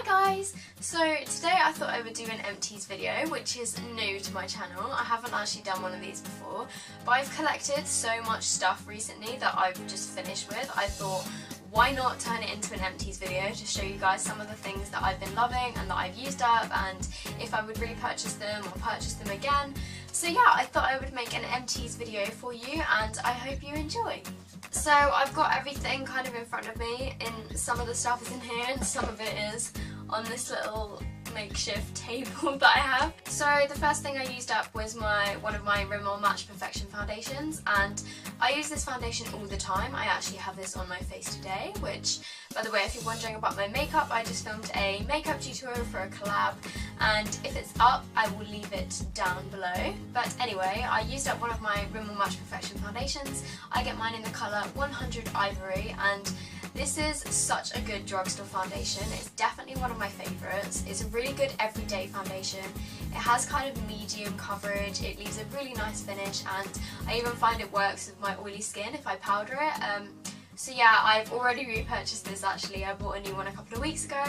guys! So today I thought I would do an empties video, which is new to my channel. I haven't actually done one of these before, but I've collected so much stuff recently that I've just finished with. I thought, why not turn it into an empties video to show you guys some of the things that I've been loving and that I've used up, and if I would repurchase them or purchase them again. So yeah, I thought I would make an empties video for you, and I hope you enjoy. So I've got everything kind of in front of me, and some of the stuff is in here and some of it is on this little makeshift table that I have. So the first thing I used up was one of my Rimmel Match Perfection foundations, and I use this foundation all the time. I actually have this on my face today, which, by the way, if you're wondering about my makeup, I just filmed a makeup tutorial for a collab, and if it's up I will leave it down below. But anyway, I used up one of my Rimmel Match Perfection foundations. I get mine in the colour 100 Ivory, and this is such a good drugstore foundation. It's definitely one of my favourites. It's a really good everyday foundation. It has kind of medium coverage, it leaves a really nice finish, and I even find it works with my oily skin if I powder it. So yeah, I've already repurchased this actually. I bought a new one a couple of weeks ago,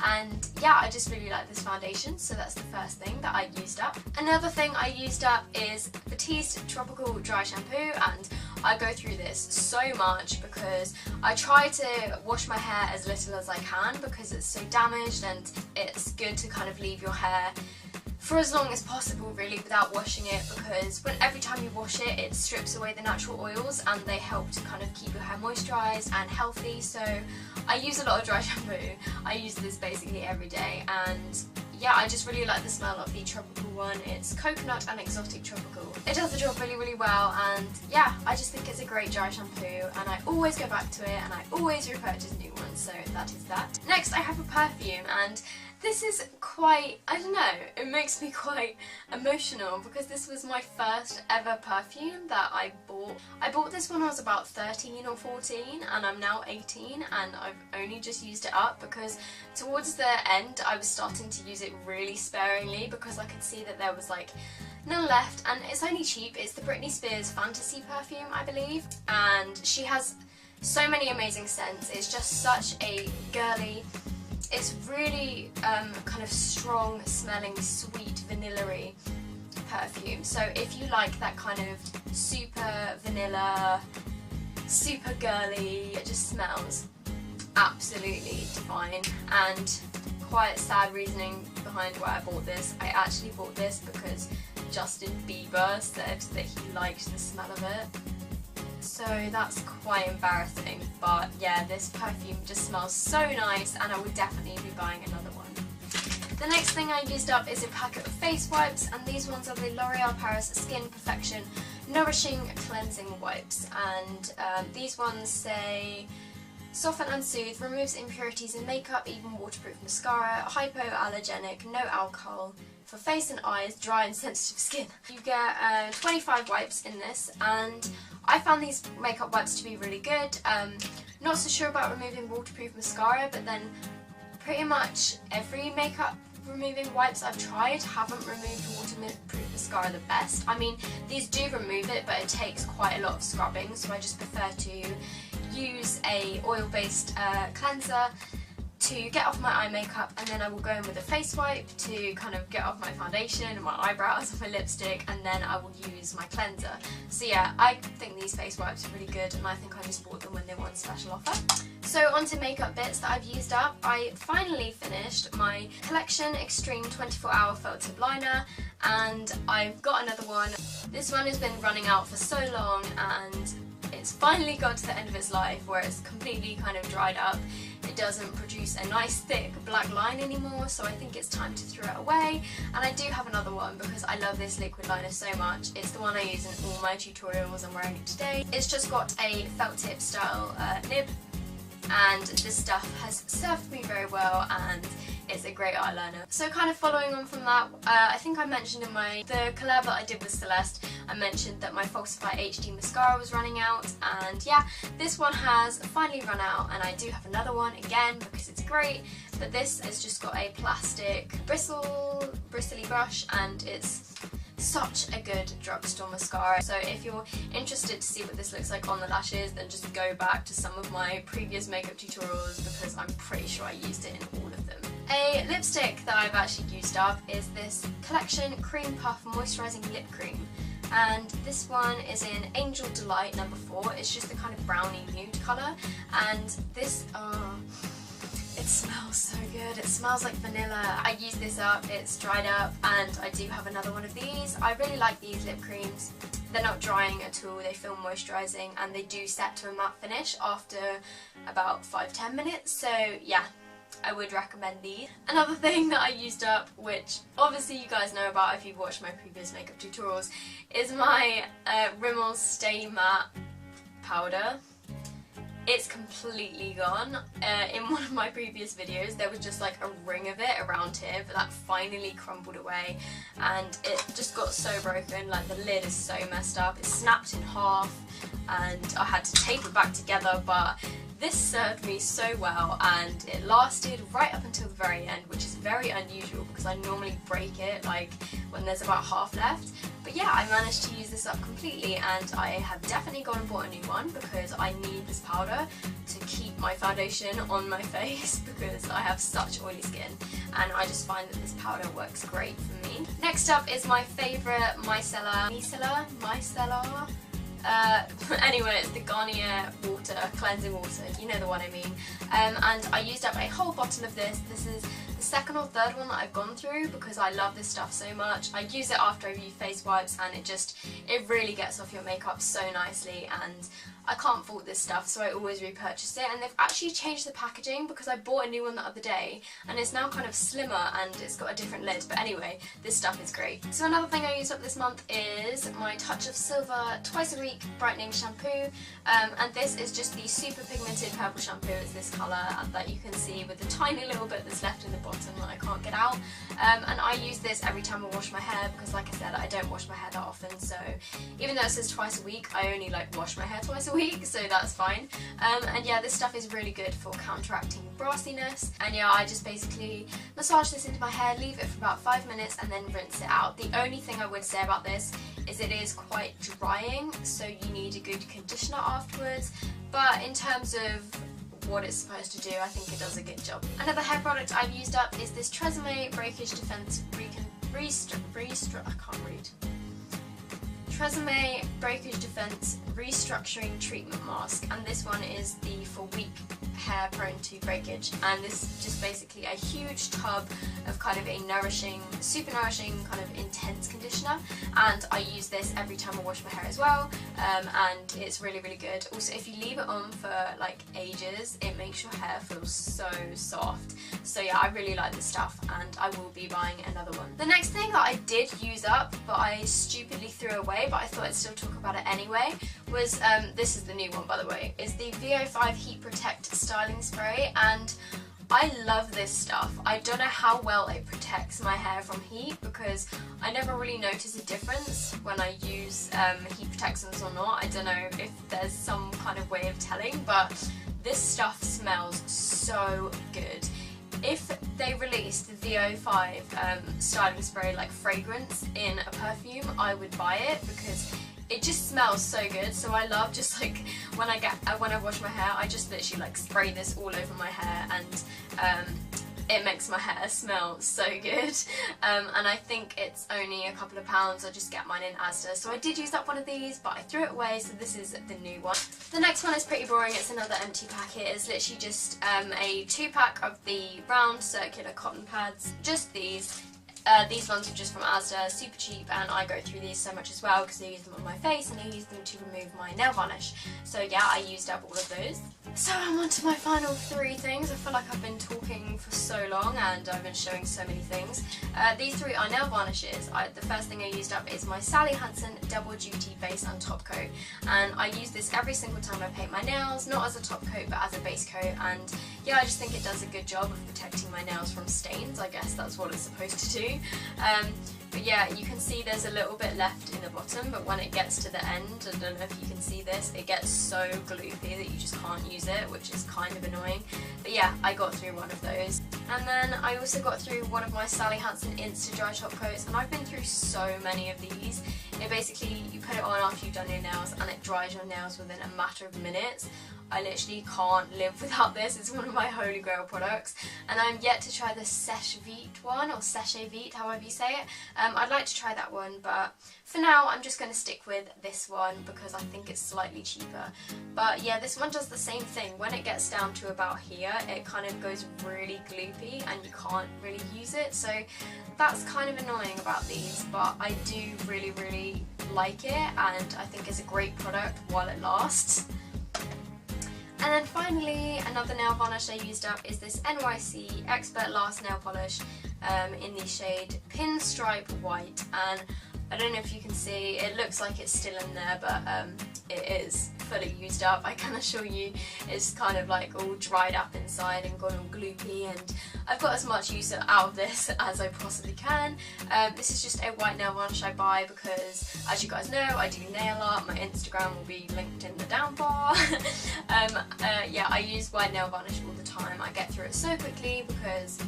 and yeah, I just really like this foundation, so that's the first thing that I used up. Another thing I used up is Batiste Tropical Dry Shampoo, and I go through this so much because I try to wash my hair as little as I can because it's so damaged, and it's good to kind of leave your hair for as long as possible really without washing it, because every time you wash it, it strips away the natural oils and they help to kind of keep your hair moisturised and healthy. So I use a lot of dry shampoo. I use this basically every day, and yeah, I just really like the smell of the tropical one. It's coconut and exotic tropical. It does the job really, really well, and yeah, I just think it's a great dry shampoo, and I always go back to it and I always repurchase new ones, so that is that. Next I have a perfume, and this is quite, I don't know, it makes me quite emotional because this was my first ever perfume that I bought. I bought this when I was about 13 or 14, and I'm now 18, and I've only just used it up because towards the end I was starting to use it really sparingly because I could see that there was like none left, and it's only cheap. It's the Britney Spears Fantasy perfume, I believe, and she has so many amazing scents. It's just such a girly, it's really kind of strong smelling, sweet, vanilla-y perfume. So if you like that kind of super vanilla, super girly, it just smells absolutely divine. And quite sad reasoning behind why I bought this. I actually bought this because Justin Bieber said that he liked the smell of it. So that's quite embarrassing, but yeah, this perfume just smells so nice, and I would definitely be buying another one. The next thing I used up is a packet of face wipes, and these ones are the L'Oreal Paris Skin Perfection Nourishing Cleansing Wipes, and these ones say soften and soothe, removes impurities in makeup, even waterproof mascara, hypoallergenic, no alcohol, for face and eyes, dry and sensitive skin. You get 25 wipes in this, and I found these makeup wipes to be really good. Not so sure about removing waterproof mascara, but then pretty much every makeup removing wipes I've tried haven't removed waterproof mascara the best. I mean, these do remove it, but it takes quite a lot of scrubbing, so I just prefer to use a oil-based cleanser to get off my eye makeup, and then I will go in with a face wipe to kind of get off my foundation and my eyebrows and my lipstick, and then I will use my cleanser. So yeah, I think these face wipes are really good, and I think I just bought them when they were on special offer. So onto makeup bits that I've used up. I finally finished my Collection Extreme 24-Hour Felt Tip Liner, and I've got another one. This one has been running out for so long, and it's finally got to the end of its life where it's completely kind of dried up. It doesn't produce a nice thick black line anymore, so I think it's time to throw it away. And I do have another one because I love this liquid liner so much. It's the one I use in all my tutorials. I'm wearing it today. It's just got a felt tip style nib, and this stuff has served me very well, and it's a great eyeliner. So kind of following on from that, I think I mentioned in the collab that I did with Celeste, I mentioned that my Falsify HD mascara was running out, and yeah, this one has finally run out, and I do have another one again because it's great, but this has just got a plastic bristly brush, and it's such a good drugstore mascara. So if you're interested to see what this looks like on the lashes, then just go back to some of my previous makeup tutorials because I'm pretty sure I used it in all of them. A lipstick that I've actually used up is this Collection Cream Puff Moisturising Lip Cream. And this one is in Angel Delight number 4. It's just a kind of brownie nude colour. And this, it smells so good. It smells like vanilla. I used this up, it's dried up, and I do have another one of these. I really like these lip creams. They're not drying at all, they feel moisturising, and they do set to a matte finish after about 5-10 minutes. So yeah, I would recommend these. Another thing that I used up, which obviously you guys know about if you've watched my previous makeup tutorials, is my Rimmel Stay Matte powder. It's completely gone. In one of my previous videos there was just like a ring of it around here, but that finally crumbled away and it just got so broken. Like the lid is so messed up, it snapped in half and I had to tape it back together, but this served me so well and it lasted right up until the very end, which is very unusual because I normally break it like when there's about half left. But yeah, I managed to use this up completely and I have definitely gone and bought a new one because I need this powder to keep my foundation on my face because I have such oily skin and I just find that this powder works great for me. Next up is my favourite micellar. Anyway, it's the Garnier water, cleansing water, you know the one I mean. And I used up a whole bottle of this. This is the second or third one that I've gone through because I love this stuff so much. I use it after I use face wipes and it really gets off your makeup so nicely, and I can't fault this stuff, so I always repurchase it. And they've actually changed the packaging because I bought a new one the other day and it's now kind of slimmer and it's got a different lid, but anyway, this stuff is great. So another thing I used up this month is my Touch of Silver Twice a Week Brightening Shampoo, and this is just the super pigmented purple shampoo. It's this colour that you can see with the tiny little bit that's left in the bottom that I can't get out, and I use this every time I wash my hair because, like I said, I don't wash my hair that often, so even though it says twice a week, I only wash my hair twice a week, so that's fine. And yeah, this stuff is really good for counteracting brassiness, and yeah, I just basically massage this into my hair, leave it for about 5 minutes and then rinse it out. The only thing I would say about this is it is quite drying, so you need a good conditioner afterwards, but in terms of what it's supposed to do, I think it does a good job. Another hair product I've used up is this Tresemme Breakage Defense Tresemme Breakage Defense Restructuring Treatment Mask, and this one is the for weak hair prone to breakage, and this is just basically a huge tub of kind of a nourishing, super nourishing kind of intense conditioner, and I use this every time I wash my hair as well, and it's really good. Also, if you leave it on for like ages, it makes your hair feel so soft. So yeah, I really like this stuff and I will be buying another one. The next thing that I did use up but I stupidly threw away, but I thought I'd still talk about it anyway, was this is the new one by the way, is the VO5 Heat Protect Styling Spray, and I love this stuff. I don't know how well it protects my hair from heat because I never really notice a difference when I use heat protectants or not. I don't know if there's some kind of way of telling, but this stuff smells so good. If they released the VO5 styling spray like fragrance in a perfume, I would buy it because it just smells so good. So I love just like when I wash my hair, I just literally like spray this all over my hair, and it makes my hair smell so good. And I think it's only a couple of pounds. I just get mine in Asda. So I did use up one of these, but I threw it away, so this is the new one. The next one is pretty boring. It's another empty packet. It's literally just a 2-pack of the round circular cotton pads. Just these. These ones are just from Asda, super cheap, and I go through these so much as well because I use them on my face and I use them to remove my nail varnish. So yeah, I used up all of those. So I'm on to my final 3 things. I feel like I've been talking for so long and I've been showing so many things. These 3 are nail varnishes. The first thing I used up is my Sally Hansen Double Duty Base and Top Coat, and I use this every single time I paint my nails, not as a top coat but as a base coat, and yeah, I just think it does a good job of protecting my nails from stains. I guess that's what it's supposed to do. But yeah, you can see there's a little bit left in the bottom, but when it gets to the end, I don't know if you can see this, it gets so gloopy that you just can't use it, which is kind of annoying. But yeah, I got through one of those. And then I also got through one of my Sally Hansen Insta Dry Top coats, and I've been through so many of these. It basically, you put it on after you've done your nails and it dries your nails within a matter of minutes. I literally can't live without this. It's one of my holy grail products, and I'm yet to try the Sèche Vite one, or Sèche Vite, however you say it. I'd like to try that one, but for now I'm just going to stick with this one because I think it's slightly cheaper. But yeah, this one does the same thing. When it gets down to about here, it kind of goes really gloopy and you can't really use it, so that's kind of annoying about these, but I do really like it, and I think it's a great product while it lasts. And then finally, another nail varnish I used up is this NYC Expert Last Nail Polish in the shade Pinstripe White, and I don't know if you can see, it looks like it's still in there, but it is fully used up. I can assure you it's kind of like all dried up inside and gone all gloopy, and I've got as much use out of this as I possibly can. This is just a white nail varnish I buy because, as you guys know, I do nail art. My Instagram will be linked in the down bar. Yeah, I use white nail varnish all the time. I get through it so quickly because,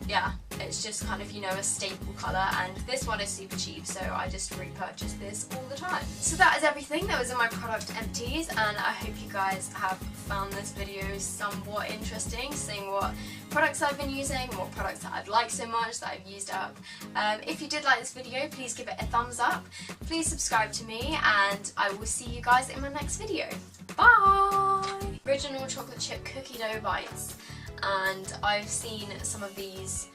yeah, it's just kind of, you know, a staple colour, and this one is super cheap, so I just repurchase this all the time. So that is everything that was in my product empties, and I hope you guys have found this video somewhat interesting, seeing what products I've been using, what products that I've liked so much that I've used up. If you did like this video, please give it a thumbs up, please subscribe to me, and I will see you guys in my next video. Bye! Original chocolate chip cookie dough bites. And I've seen some of these